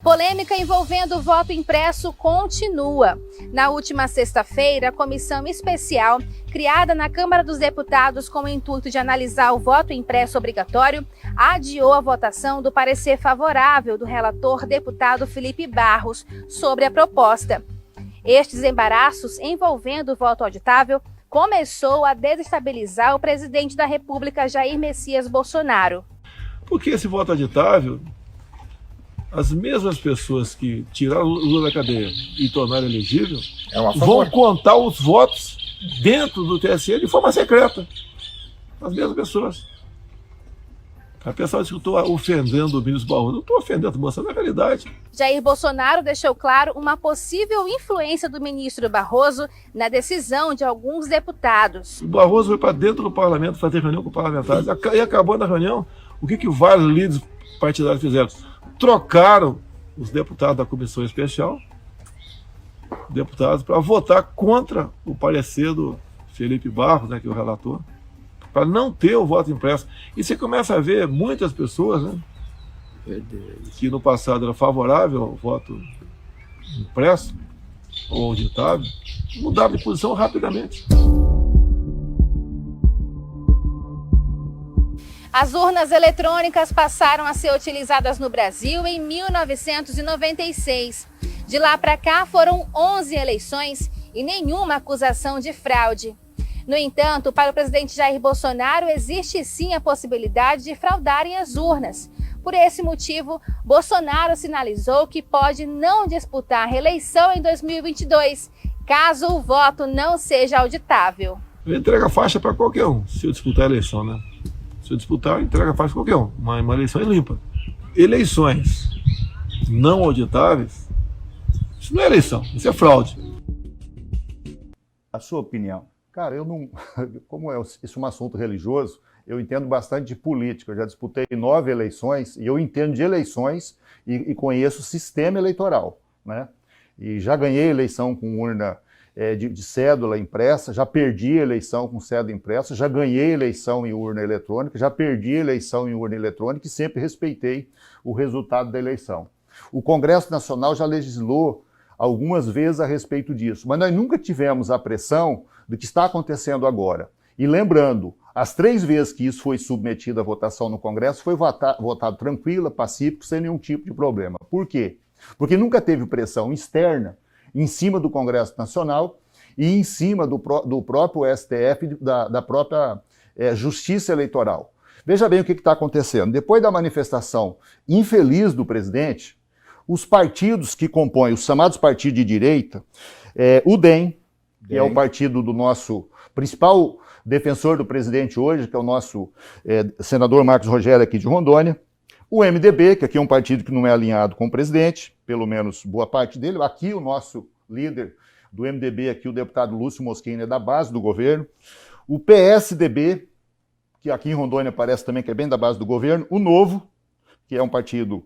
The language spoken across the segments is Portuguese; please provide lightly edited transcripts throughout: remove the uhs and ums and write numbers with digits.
polêmica envolvendo o voto impresso continua. Na última sexta-feira, a comissão especial, criada na Câmara dos Deputados com o intuito de analisar o voto impresso obrigatório, adiou a votação do parecer favorável do relator deputado Felipe Barros sobre a proposta. Estes embaraços envolvendo o voto auditável começou a desestabilizar o presidente da República, Jair Messias Bolsonaro. Porque esse voto auditável, as mesmas pessoas que tiraram o Lula da cadeia e tornaram elegível vão contar os votos dentro do TSE de forma secreta. As mesmas pessoas. A pessoa disse que eu estou ofendendo o ministro Barroso. Não estou ofendendo, estou mostrando a realidade. Jair Bolsonaro deixou claro uma possível influência do ministro Barroso na decisão de alguns deputados. O Barroso foi para dentro do parlamento fazer reunião com parlamentares. E acabou na reunião, o que vários líderes partidários fizeram? Trocaram os deputados da comissão especial, deputados, para votar contra o parecer do Felipe Barros, né, que é o relator, para não ter o voto impresso. E você começa a ver muitas pessoas, né, que no passado era favorável ao voto impresso ou auditável, mudaram de posição rapidamente. As urnas eletrônicas passaram a ser utilizadas no Brasil em 1996. De lá para cá foram 11 eleições e nenhuma acusação de fraude. No entanto, para o presidente Jair Bolsonaro, existe sim a possibilidade de fraudarem as urnas. Por esse motivo, Bolsonaro sinalizou que pode não disputar a reeleição em 2022, caso o voto não seja auditável. Eu entrego a faixa para qualquer um, se eu disputar a eleição, né? Se eu disputar, entrega a faixa para qualquer um. Uma eleição é limpa. Eleições não auditáveis, isso não é eleição, isso é fraude. A sua opinião? Cara, eu não... Como isso é um assunto religioso, eu entendo bastante de política. Eu já disputei 9 eleições e eu entendo de eleições e conheço o sistema eleitoral, né? E já ganhei eleição com urna de cédula impressa, já perdi a eleição com cédula impressa, já ganhei eleição em urna eletrônica, já perdi a eleição em urna eletrônica e sempre respeitei o resultado da eleição. O Congresso Nacional já legislou algumas vezes a respeito disso, mas nós nunca tivemos a pressão do que está acontecendo agora. E lembrando, as 3 vezes que isso foi submetido à votação no Congresso, foi votado tranquila, pacífico, sem nenhum tipo de problema. Por quê? Porque nunca teve pressão externa em cima do Congresso Nacional e em cima do próprio STF, da própria Justiça Eleitoral. Veja bem o que está acontecendo. Depois da manifestação infeliz do presidente, os partidos que compõem, os chamados partidos de direita, o DEM, que é o partido do nosso principal defensor do presidente hoje, que é o nosso senador Marcos Rogério aqui de Rondônia, o MDB, que aqui é um partido que não é alinhado com o presidente, pelo menos boa parte dele, aqui o nosso líder do MDB, aqui o deputado Lúcio Mosquini, é da base do governo, o PSDB, que aqui em Rondônia parece também que é bem da base do governo, o Novo, que é um partido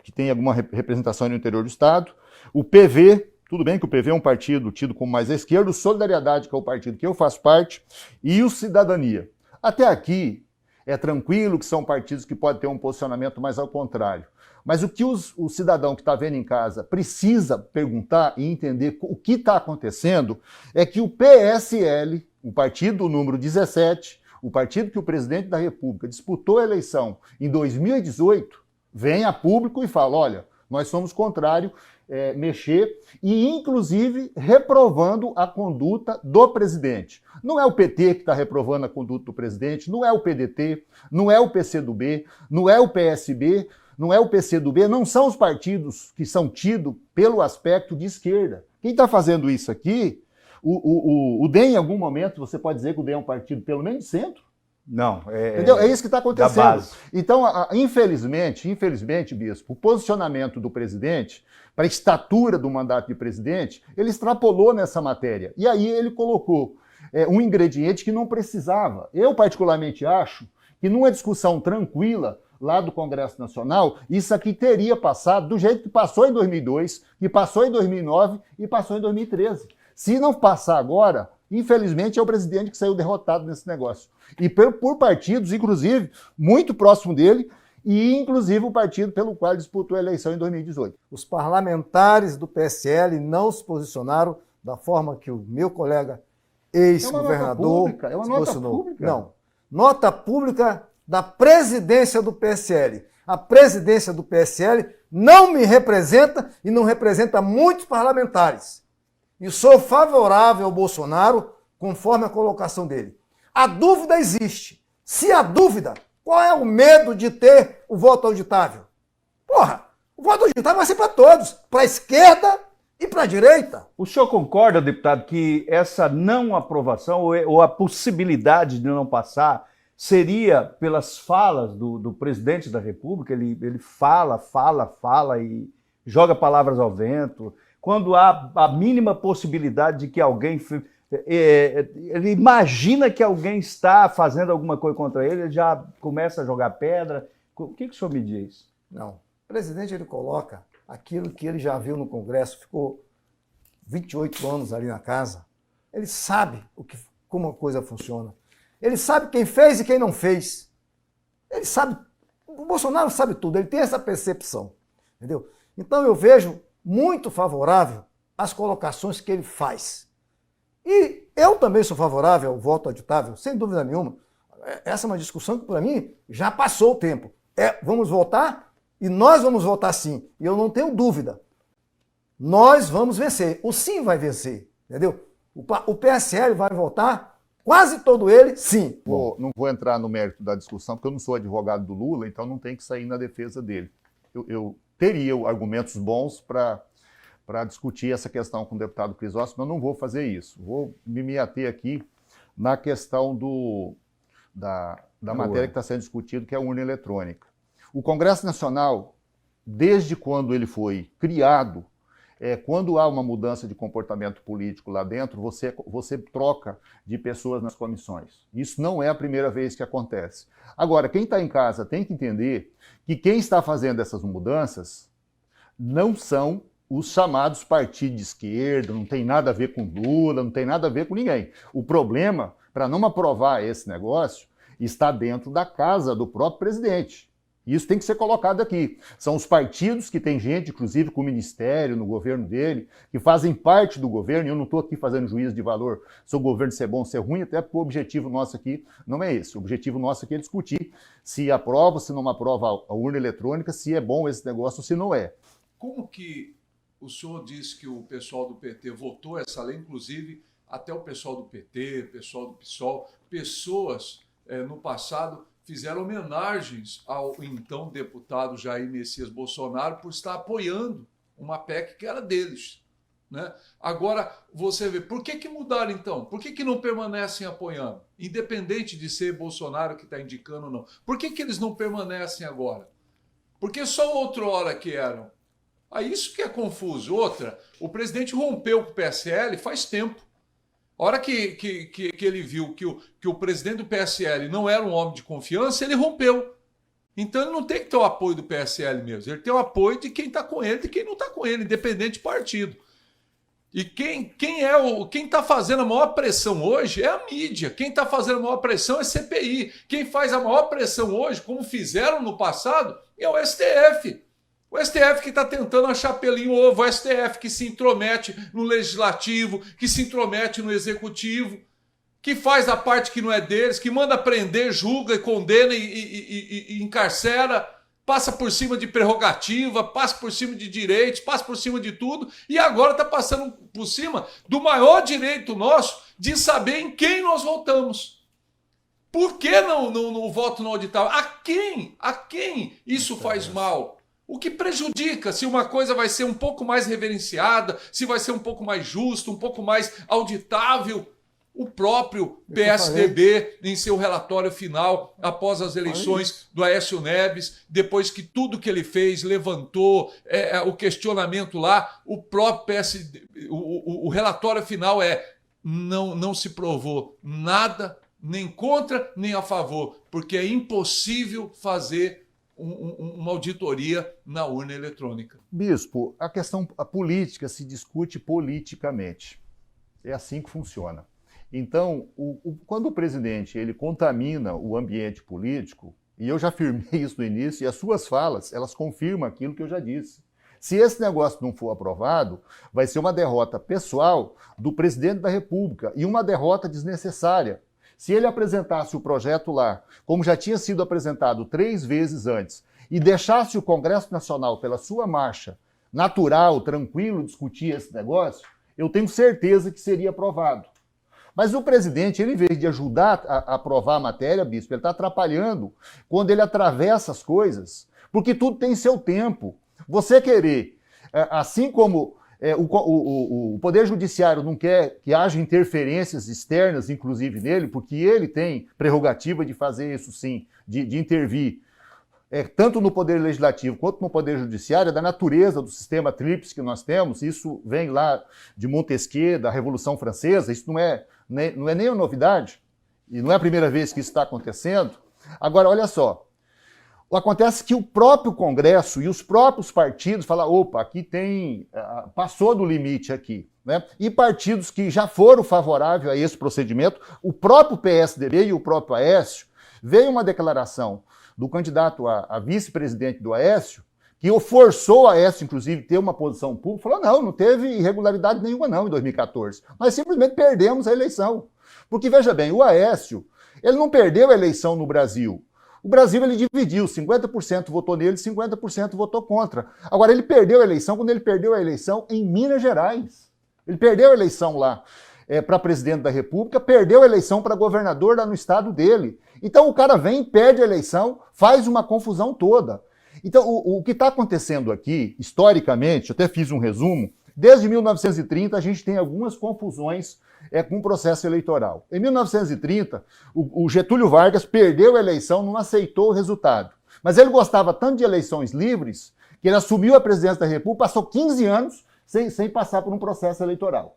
que tem alguma representação no interior do estado, o PV, tudo bem que o PV é um partido tido como mais à esquerda, o Solidariedade, que é o partido que eu faço parte, e o Cidadania. Até aqui é tranquilo que são partidos que podem ter um posicionamento mais ao contrário. Mas o que o cidadão que está vendo em casa precisa perguntar e entender o que está acontecendo é que o PSL, o partido número 17, o partido que o presidente da República disputou a eleição em 2018, vem a público e fala, olha, nós somos contrários mexer e, inclusive, reprovando a conduta do presidente. Não é o PT que está reprovando a conduta do presidente, não é o PDT, não é o PCdoB, não é o PSB, não é o PCdoB, não são os partidos que são tidos pelo aspecto de esquerda. Quem está fazendo isso aqui, o DEM, em algum momento, você pode dizer que o DEM é um partido pelo menos de centro? Não, entendeu? É isso que está acontecendo. Então, infelizmente, Bispo, o posicionamento do presidente para a estatura do mandato de presidente, ele extrapolou nessa matéria. E aí ele colocou um ingrediente que não precisava. Eu, particularmente, acho que numa discussão tranquila lá do Congresso Nacional, isso aqui teria passado do jeito que passou em 2002, que passou em 2009 e passou em 2013. Se não passar agora, infelizmente, é o presidente que saiu derrotado nesse negócio. E por partidos, inclusive, muito próximo dele e inclusive o partido pelo qual disputou a eleição em 2018. Os parlamentares do PSL não se posicionaram da forma que o meu colega ex-governador é uma se nota posicionou. pública. Não. Nota pública da presidência do PSL. A presidência do PSL não me representa e não representa muitos parlamentares. E sou favorável ao Bolsonaro conforme a colocação dele. A dúvida existe. Se há dúvida, qual é o medo de ter o voto auditável? Porra, o voto auditável vai ser para todos, para a esquerda e para a direita. O senhor concorda, deputado, que essa não aprovação ou a possibilidade de não passar seria pelas falas do presidente da República? Ele fala e joga palavras ao vento. Quando há a mínima possibilidade de que alguém... ele imagina que alguém está fazendo alguma coisa contra ele, ele já começa a jogar pedra. O que o senhor me diz? Não. O presidente ele coloca aquilo que ele já viu no Congresso, ficou 28 anos ali na casa. Ele sabe como a coisa funciona. Ele sabe quem fez e quem não fez. Ele sabe, o Bolsonaro sabe tudo, ele tem essa percepção, entendeu? Então eu vejo muito favorável as colocações que ele faz. E eu também sou favorável ao voto auditável, sem dúvida nenhuma. Essa é uma discussão que, para mim, já passou o tempo. Vamos votar e nós vamos votar sim. E eu não tenho dúvida. Nós vamos vencer. O sim vai vencer, entendeu? O PSL vai votar, quase todo ele, sim. Não vou entrar no mérito da discussão, porque eu não sou advogado do Lula, então não tem que sair na defesa dele. Eu teria argumentos bons para discutir essa questão com o deputado Crisóstomo, mas eu não vou fazer isso. Vou me ater aqui na questão da matéria que está sendo discutida, que é a urna eletrônica. O Congresso Nacional, desde quando ele foi criado, quando há uma mudança de comportamento político lá dentro, você troca de pessoas nas comissões. Isso não é a primeira vez que acontece. Agora, quem está em casa tem que entender que quem está fazendo essas mudanças não são os chamados partidos de esquerda, não tem nada a ver com Lula, não tem nada a ver com ninguém. O problema, para não aprovar esse negócio, está dentro da casa do próprio presidente. Isso tem que ser colocado aqui. São os partidos que têm gente, inclusive com o ministério, no governo dele, que fazem parte do governo, e eu não estou aqui fazendo juízo de valor se o governo ser bom ou ser ruim, até porque o objetivo nosso aqui não é esse. O objetivo nosso aqui é discutir se aprova, se não aprova a urna eletrônica, se é bom esse negócio ou se não é. Como que o senhor disse que o pessoal do PT votou essa lei, inclusive até o pessoal do PT, o pessoal do PSOL, pessoas no passado fizeram homenagens ao então deputado Jair Messias Bolsonaro por estar apoiando uma PEC que era deles, né? Agora, você vê, por que mudaram então? Por que não permanecem apoiando? Independente de ser Bolsonaro que está indicando ou não. Por que eles não permanecem agora? Porque só outrora que eram. Isso que é confuso. Outra, o presidente rompeu com o PSL faz tempo. A hora que ele viu que o presidente do PSL não era um homem de confiança, ele rompeu. Então ele não tem que ter o apoio do PSL mesmo. Ele tem o apoio de quem está com ele e de quem não está com ele, independente de partido. E quem está fazendo a maior pressão hoje é a mídia. Quem está fazendo a maior pressão é a CPI. Quem faz a maior pressão hoje, como fizeram no passado, é o STF. O STF que está tentando achar pelinho ovo, o STF que se intromete no legislativo, que se intromete no executivo, que faz a parte que não é deles, que manda prender, julga, condena e encarcera, passa por cima de prerrogativa, passa por cima de direitos, passa por cima de tudo, e agora está passando por cima do maior direito nosso de saber em quem nós votamos. Por que não voto não auditável? A quem isso faz mal? O que prejudica se uma coisa vai ser um pouco mais reverenciada, se vai ser um pouco mais justo, um pouco mais auditável. O próprio PSDB, em seu relatório final, após as eleições do Aécio Neves, depois que tudo que ele fez levantou o questionamento lá, o próprio PSD, o relatório final não se provou nada, nem contra, nem a favor, porque é impossível fazer uma auditoria na urna eletrônica. Bispo, a política se discute politicamente. É assim que funciona. Então, quando o presidente ele contamina o ambiente político, E eu já afirmei isso no início, e as suas falas, elas confirmam aquilo que eu já disse. Se esse negócio não for aprovado, vai ser uma derrota pessoal do presidente da República e uma derrota desnecessária. Se ele apresentasse o projeto lá, como já tinha sido apresentado 3 vezes antes, e deixasse o Congresso Nacional, pela sua marcha natural, tranquilo, discutir esse negócio, eu tenho certeza que seria aprovado. Mas o presidente, ele, em vez de ajudar a aprovar a matéria, bispo, ele está atrapalhando quando ele atravessa as coisas, porque tudo tem seu tempo. Você querer, assim como o Poder Judiciário não quer que haja interferências externas, inclusive nele, porque ele tem prerrogativa de fazer isso sim, de intervir, tanto no Poder Legislativo quanto no Poder Judiciário, é da natureza do sistema tríplice que nós temos. Isso vem lá de Montesquieu, da Revolução Francesa, isso não é nenhuma novidade, e não é a primeira vez que isso está acontecendo. Agora, olha só, acontece que o próprio Congresso e os próprios partidos falam, opa, aqui passou do limite aqui, né? E partidos que já foram favoráveis a esse procedimento, o próprio PSDB e o próprio Aécio, veio uma declaração do candidato a vice-presidente do Aécio, que forçou o Aécio, inclusive, ter uma posição pública, falou, não teve irregularidade nenhuma não em 2014. Nós simplesmente perdemos a eleição. Porque, veja bem, o Aécio, ele não perdeu a eleição no Brasil. O Brasil, ele dividiu, 50% votou nele, 50% votou contra. Agora, ele perdeu a eleição quando ele perdeu a eleição em Minas Gerais. Ele perdeu a eleição lá para presidente da República, perdeu a eleição para governador lá no estado dele. Então, o cara vem, perde a eleição, faz uma confusão toda. Então, o que está acontecendo aqui, historicamente, eu até fiz um resumo, desde 1930 a gente tem algumas confusões com o processo eleitoral. Em 1930, o Getúlio Vargas perdeu a eleição, não aceitou o resultado. Mas ele gostava tanto de eleições livres que ele assumiu a presidência da República, passou 15 anos sem passar por um processo eleitoral.